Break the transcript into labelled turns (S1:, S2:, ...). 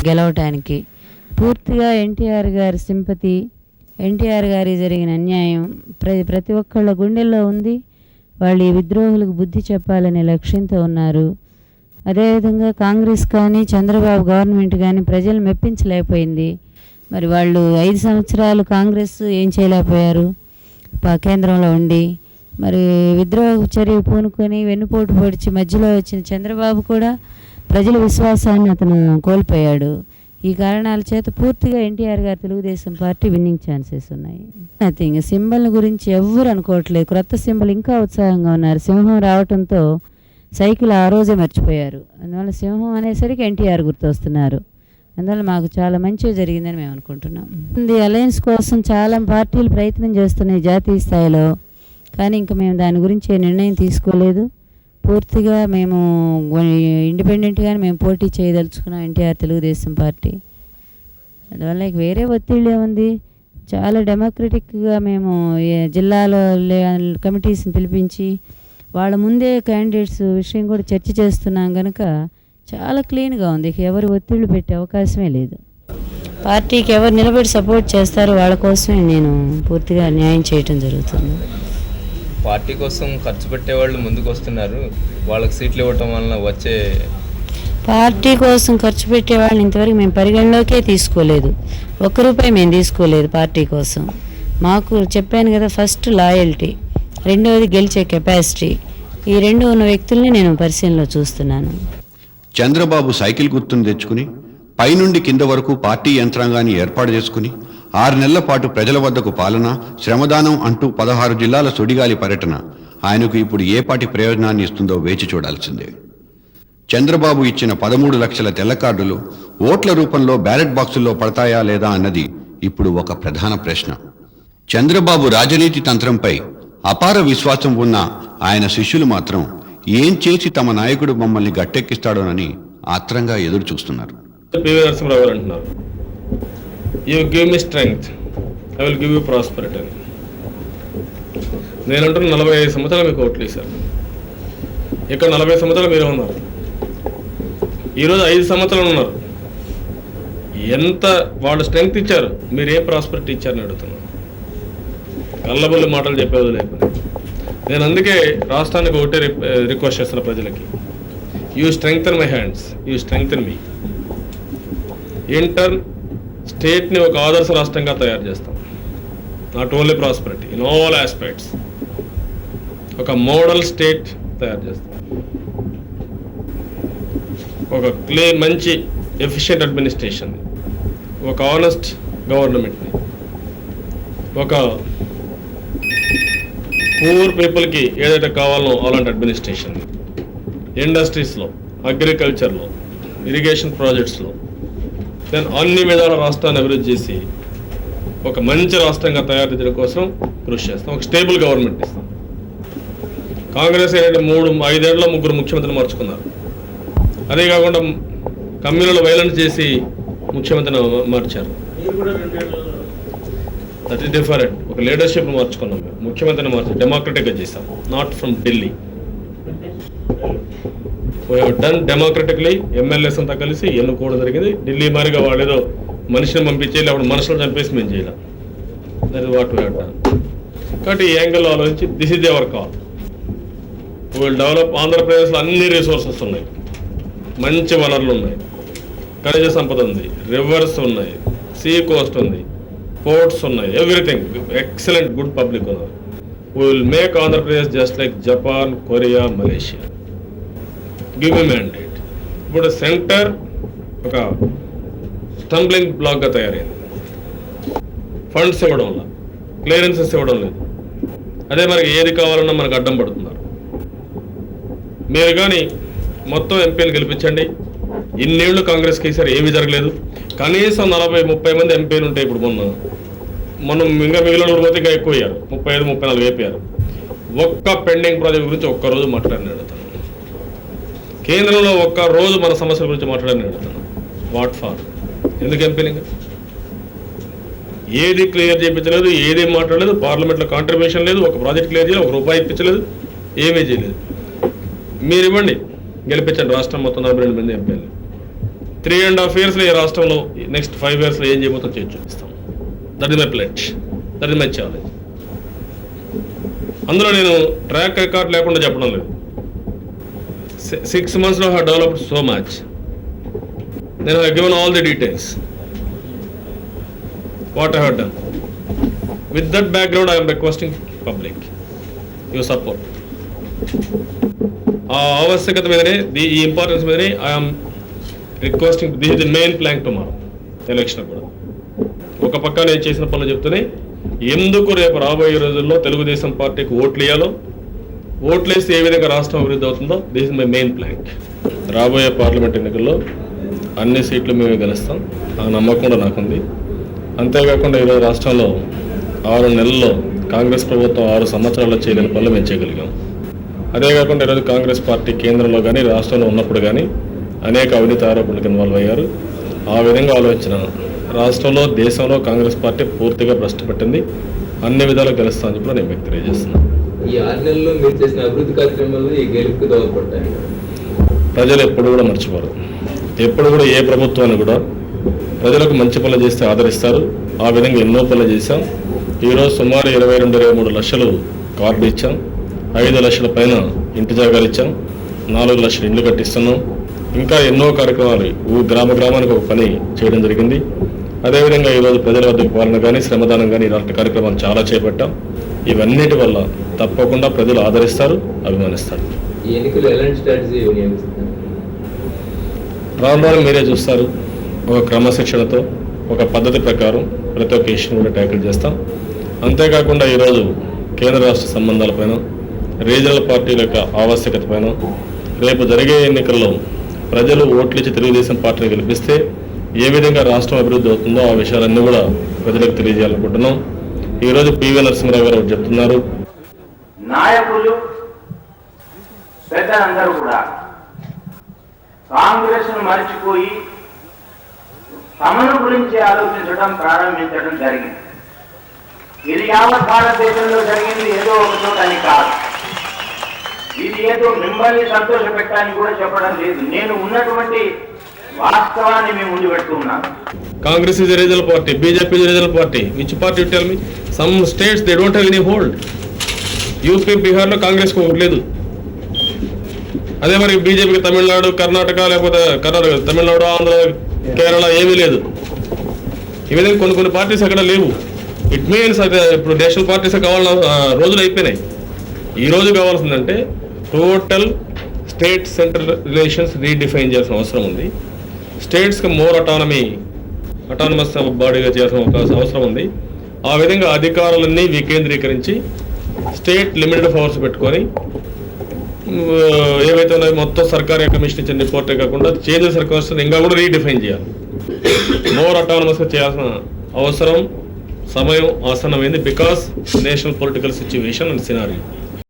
S1: గెలవటానికి పూర్తిగా ఎన్టీఆర్ గారి సింపతి, ఎన్టీఆర్ గారి జరిగిన అన్యాయం ప్రతి ఒక్కళ్ళ గుండెల్లో ఉంది. వాళ్ళు ఈ విద్రోహులకు బుద్ధి చెప్పాలనే లక్ష్యంతో ఉన్నారు. అదేవిధంగా కాంగ్రెస్ కానీ చంద్రబాబు గవర్నమెంట్ కానీ ప్రజలు మెప్పించలేకపోయింది. మరి వాళ్ళు 5 సంవత్సరాలు కాంగ్రెస్ ఏం చేయలేకపోయారు కేంద్రంలో ఉండి. మరి విద్రోహ చర్య పూనుకొని వెన్నుపోటు పొడిచి మధ్యలో వచ్చిన చంద్రబాబు కూడా ప్రజల విశ్వాసాన్ని అతను కోల్పోయాడు. ఈ కారణాల చేత పూర్తిగా ఎన్టీఆర్ గారు తెలుగుదేశం పార్టీ విన్నింగ్ ఛాన్సెస్ ఉన్నాయి. నథింగ్ సింబల్ గురించి ఎవ్వరు అనుకోవట్లేదు. క్రొత్త సింబల్ ఇంకా ఉత్సాహంగా ఉన్నారు. సింహం రావడంతో సైకిల్ ఆ రోజే మర్చిపోయారు. అందువల్ల సింహం అనేసరికి ఎన్టీఆర్ గుర్తొస్తున్నారు. అందువల్ల మాకు చాలా మంచిగా జరిగిందని మేము అనుకుంటున్నాం. అలయన్స్ కోసం చాలా పార్టీలు ప్రయత్నం చేస్తున్నాయి జాతీయ స్థాయిలో. కానీ ఇంకా మేము దాని గురించి నిర్ణయం తీసుకోలేదు. పూర్తిగా మేము ఇండిపెండెంట్గానే మేము పోటీ చేయదలుచుకున్నాం ఎన్టీఆర్ తెలుగుదేశం పార్టీ. అందువల్ల వేరే ఒత్తిడి ఏముంది, చాలా డెమోక్రటిక్గా మేము జిల్లాలో కమిటీస్ని పిలిపించి వాళ్ళ ముందే క్యాండిడేట్స్ విషయం కూడా చర్చ చేస్తున్నాం కనుక చాలా క్లీన్గా ఉంది. ఎవరు ఒత్తిళ్ళు పెట్టే అవకాశమే లేదు. పార్టీకి ఎవరు నిలబడి సపోర్ట్ చేస్తారో వాళ్ళ కోసమే నేను పూర్తిగా న్యాయం చేయటం జరుగుతుంది.
S2: పార్టీ కోసం ఖర్చు పెట్టేవాళ్ళు ముందుకు వస్తున్నారు. వాళ్ళకి సీట్లు ఇవ్వటం వలన వచ్చే
S1: పార్టీ కోసం ఖర్చు పెట్టేవాళ్ళని ఇంతవరకు మేము పరిగణలోకే తీసుకోలేదు. ₹1 మేము తీసుకోలేదు పార్టీ కోసం. మాకు చెప్పాను కదా, ఫస్ట్ లాయల్టీ, రెండవది గెలిచే కెపాసిటీ. ఈ రెండు ఉన్న వ్యక్తుల్ని నేను పరిశీలనలో చూస్తున్నాను.
S3: చంద్రబాబు సైకిల్ గుర్తును తెచ్చుకుని పైనుండి కింద వరకు పార్టీ యంత్రాంగాన్ని ఏర్పాటు చేసుకుని 6 నెలల పాటు ప్రజల వద్దకు పాలన, శ్రమదానం అంటూ 16 జిల్లాల సుడిగాలి పర్యటన ఆయనకు ఇప్పుడు ఏ పాటి ప్రయోజనాన్ని ఇస్తుందో వేచి చూడాల్సిందే. చంద్రబాబు ఇచ్చిన 13 లక్షల తెల్ల కార్డులు ఓట్ల రూపంలో బ్యాలెట్ బాక్సుల్లో పడతాయా లేదా అన్నది ఇప్పుడు ఒక ప్రధాన ప్రశ్న. చంద్రబాబు రాజనీతి తంత్రంపై అపార విశ్వాసం ఉన్న ఆయన శిష్యులు మాత్రం ఏం చేసి తమ నాయకుడు మమ్మల్ని గట్టెక్కిస్తాడోనని ఆత్రంగా ఎదురు చూస్తున్నారు.
S4: You give me strength, I will give you prosperity. నేనంటున్న 45 సంవత్సరాలు మీకు ఓట్లు వేశారు. ఇక్కడ 40 సంవత్సరాలు మీరు ఉన్నారు. ఈరోజు 5 సంవత్సరాలు ఉన్నారు. ఎంత వాళ్ళు స్ట్రెంగ్త్ ఇచ్చారు, మీరు ఏం ప్రాస్పరిటీ ఇచ్చారని అడుగుతున్నారు. కళ్ళబొల్లి మాటలు చెప్పేది లేకపోతే నేను అందుకే రాష్ట్రానికి ఒకటే రిక్వెస్ట్ చేస్తున్న ప్రజలకి, you strengthen my hands, you strengthen me. In turn స్టేట్ని ఒక ఆదర్శ రాష్ట్రంగా తయారు చేస్తాం. Not only prosperity, in all aspects ఒక మోడల్ స్టేట్ తయారు చేస్తాం. ఒక మంచి ఎఫిషియెంట్ అడ్మినిస్ట్రేషన్, ఒక ఆనెస్ట్ గవర్నమెంట్ని, ఒక పూర్ పీపుల్కి ఏదైతే కావాలనో అలాంటి అడ్మినిస్ట్రేషన్, ఇండస్ట్రీస్లో, అగ్రికల్చర్లో, ఇరిగేషన్ ప్రాజెక్ట్స్లో, దెన్ అన్ని విధాల రాష్ట్రాన్ని అభివృద్ధి చేసి ఒక మంచి రాష్ట్రంగా తయారు చేయడం కోసం కృషి చేస్తాం. ఒక స్టేబుల్ గవర్నమెంట్ ఇస్తాం. కాంగ్రెస్ ఏంటంటే 5 ఏళ్ళలో 3 ముఖ్యమంత్రులు మార్చుకున్నారు. అదే కాకుండా కమ్యూనల్ వైలెన్స్ చేసి ముఖ్యమంత్రిని మార్చారు. That is different. ఒక లీడర్షిప్ మార్చుకున్నాం, మేము ముఖ్యమంత్రిని మార్చాం, డెమోక్రటిక్గా చేసాం, not from Delhi. We have done democratically. MLAs అంతా కలిసి ఎన్నుకోవడం జరిగింది. ఢిల్లీ మారిగా వాళ్ళేదో మనిషిని పంపించి లేకపోతే మనుషులను చంపేసి మేము చేయలేం. That is what we have done. కాబట్టి ఈ యాంగిల్లో ఆలోచించి this is our call. We will develop. ఆంధ్రప్రదేశ్లో అన్ని రిసోర్సెస్ ఉన్నాయి, మంచి వనరులు ఉన్నాయి, ఖనిజ సంపద ఉంది, రివర్స్ ఉన్నాయి, సీ కోస్ట్ ఉంది, పోర్ట్స్ ఉన్నాయి, ఎవ్రీథింగ్ ఎక్సలెంట్ గుడ్ పబ్లిక్ ఉన్నారు. We will make Andhra Pradesh just like Japan, Korea, Malaysia. Give me mandate. ఇప్పుడు సెంటర్ ఒక స్టంబ్లింగ్ బ్లాక్గా తయారైంది. ఫండ్స్ ఇవ్వడం వల్ల, క్లియరెన్సెస్ ఇవ్వడం లేదు. అదే మనకి ఏది కావాలన్నా మనకు అడ్డం పడుతున్నారు. మీరు కానీ మొత్తం ఎంపీలు గెలిపించండి. ఇన్నేళ్లు కాంగ్రెస్కి ఈసారి ఏమీ జరగలేదు. కనీసం 40-30 మంది ఎంపీలు ఉంటాయి. ఇప్పుడు మనం ఇంకా మిగిలిన పోతే ఇంకా ఎక్కువ అయ్యారు, 35-34 అయిపోయారు. ఒక్క పెండింగ్ ప్రాజెక్ట్ గురించి ఒక్కరోజు మాట్లాడినాడు అతను. కేంద్రంలో ఒక్క రోజు మన సమస్యల గురించి మాట్లాడినాడు అతను. What for? ఎందుకు ఎంపీలు? ఇంకా ఏది క్లియర్ చేయించలేదు, ఏది మాట్లాడలేదు, పార్లమెంట్లో కాంట్రిబ్యూషన్ లేదు, ఒక ప్రాజెక్ట్ క్లియర్ చేయలేదు, 1 రూపాయి ఇప్పించలేదు, ఏమీ చేయలేదు. మీరు ఇవ్వండి, గెలిపించండి రాష్ట్రం మొత్తం 42 మంది ఎంపీలు. 3.5 yearsలో ఈ రాష్ట్రంలో నెక్స్ట్ 5 yearsలో ఏం చేయబోతాం చేసి చూపిస్తాం. That is my pledge, that is my challenge. అందులో నేను ట్రాక్ రికార్డ్ లేకుండా చెప్పడం లేదు. 6 monthsలో హ్యావ్ డెవలప్డ్ సో మచ్. నేను have given all the details what I have done. With that background I'm requesting public your support. ఆ ఆవశ్యకత మీదనే, ఈ ఇంపార్టెన్స్ మీదనే I'm requesting. This is the main plan tomorrow election కూడా. ఒక పక్క నేను చేసిన పనులు చెప్తూనే ఎందుకు రేపు రాబోయే రోజుల్లో తెలుగుదేశం పార్టీకి ఓట్లు వేయాలో, ఓట్లేస్తే ఏ విధంగా రాష్ట్రం అభివృద్ధి అవుతుందో, this is my main plan. రాబోయే పార్లమెంట్ ఎన్నికల్లో అన్ని సీట్లు మేము గెలుస్తాం, ఆ నమ్మకం కూడా నాకుంది. అంతేకాకుండా ఈరోజు రాష్ట్రంలో 6 నెలల్లో కాంగ్రెస్ ప్రభుత్వం 6 సంవత్సరాల్లో చేయలేని పనులు మేము చేయగలిగాం. అదే కాకుండా ఈరోజు కాంగ్రెస్ పార్టీ కేంద్రంలో కానీ రాష్ట్రంలో ఉన్నప్పుడు కానీ అనేక అవినీతి ఆరోపణలకు ఇన్వాల్వ్ అయ్యారు. ఆ విధంగా ఆలోచించిన రాష్ట్రంలో, దేశంలో కాంగ్రెస్ పార్టీ పూర్తిగా భ్రష్టు పట్టింది. అన్ని విధాలు గెలుస్తామని చెప్పి నేను మీకు తెలియజేస్తున్నాను.
S2: ఈ 6 నెలల్లో మీరు చేసిన అభివృద్ధి కార్యక్రమాలు ఈ గెలుపుకు దోహదపడ్డాయి.
S4: ప్రజలు ఎప్పుడు కూడా మర్చిపోరు. ఎప్పుడు కూడా ఏ ప్రభుత్వాన్ని కూడా ప్రజలకు మంచి పనులు చేస్తే ఆదరిస్తారు. ఆ విధంగా ఎన్నో పనులు చేశాం. ఈరోజు సుమారు 22-23 లక్షలు కార్డు ఇచ్చాం, 5 లక్షల పైన ఇంటి జాగాలు ఇచ్చాం, 4 లక్షల ఇండ్లు కట్టిస్తున్నాం. ఇంకా ఎన్నో కార్యక్రమాలు గ్రామానికి ఒక పని చేయడం జరిగింది. అదేవిధంగా ఈరోజు ప్రజల వద్దకు పాలన కానీ, శ్రమదానం కానీ, ఇలాంటి కార్యక్రమాలు చాలా చేపట్టాం. ఇవన్నిటి వల్ల తప్పకుండా ప్రజలు ఆదరిస్తారు, అభిమానిస్తారు.
S2: ఈ ఎన్నికలు ఎలాంటి స్ట్రాటజీ వినియోగిస్తారు?
S4: రాను మీరే చూస్తారు. ఒక క్రమశిక్షణతో, ఒక పద్ధతి ప్రకారం ప్రతి ఒక్క ఇష్యూని కూడా ట్యాకిల్ చేస్తాం. అంతేకాకుండా ఈరోజు కేంద్ర రాష్ట్ర సంబంధాలపైన, రీజనల్ పార్టీల యొక్క ఆవశ్యకత పైన, రేపు జరిగే ఎన్నికల్లో ప్రజలు ఓట్లిచ్చి తెలుగుదేశం పార్టీని గెలిపిస్తే ఏ విధంగా రాష్ట్రం అభివృద్ధి అవుతుందో ఆ విషయాలన్నీ కూడా ప్రజలకు తెలియజేయాలనుకుంటున్నాం. ఈరోజు పివి నరసింహారావు గారు చెప్తున్నారు,
S5: నాయకులు పెద్దలందరూ కూడా కాంగ్రెస్ ను మర్చిపోయి తమను గురించి ఆలోచించడం ప్రారంభించడం జరిగింది. ఇది యావత్ భారతదేశంలో జరిగింది, ఏదో ఒక చోట అని కాదు. ఇది ఏదో మిమ్మల్ని సంతోష పెట్టడానికి కూడా చెప్పడం లేదు. నేను ఉన్నటువంటి వాస్తవాన్ని మేము ముందు పెడుతున్నాను.
S4: Congress is regional party, BJP is regional party. Which party you tell me? Some states they don't have any hold. UP, బీహార్లో కాంగ్రెస్కి ఒకటి లేదు. అదే మరి బీజేపీకి తమిళనాడు, కర్ణాటక, లేకపోతే కర్ణాటక, తమిళనాడు, ఆంధ్ర, కేరళ ఏమీ లేదు. ఈ విధంగా కొన్ని పార్టీస్ అక్కడ లేవు. ఇట్ మీన్స్ అయితే ఇప్పుడు నేషనల్ పార్టీస్ కావాలన్న రోజులు అయిపోయినాయి. ఈ రోజు కావాల్సిందంటే total state central relations redefine చేయాల్సిన అవసరం ఉంది. స్టేట్స్కి మోర్ అటానమస్ బాడీగా చేయాల్సిన అవసరం ఉంది. ఆ విధంగా అధికారాలన్నీ వికేంద్రీకరించి స్టేట్ లిమిటెడ్ పవర్స్ పెట్టుకొని ఏవైతే ఉన్నాయో మొత్తం సర్కారీ కమిషన్ ఇచ్చిన రిపోర్టే కాకుండా చేంజెస్ రిక్వెస్ట్ ఇంకా కూడా రీడిఫైన్ చేయాలి. మోర్ అటానమస్గా చేయాల్సిన అవసరం, సమయం ఆసన్నమైంది. Because national political situation and scenario.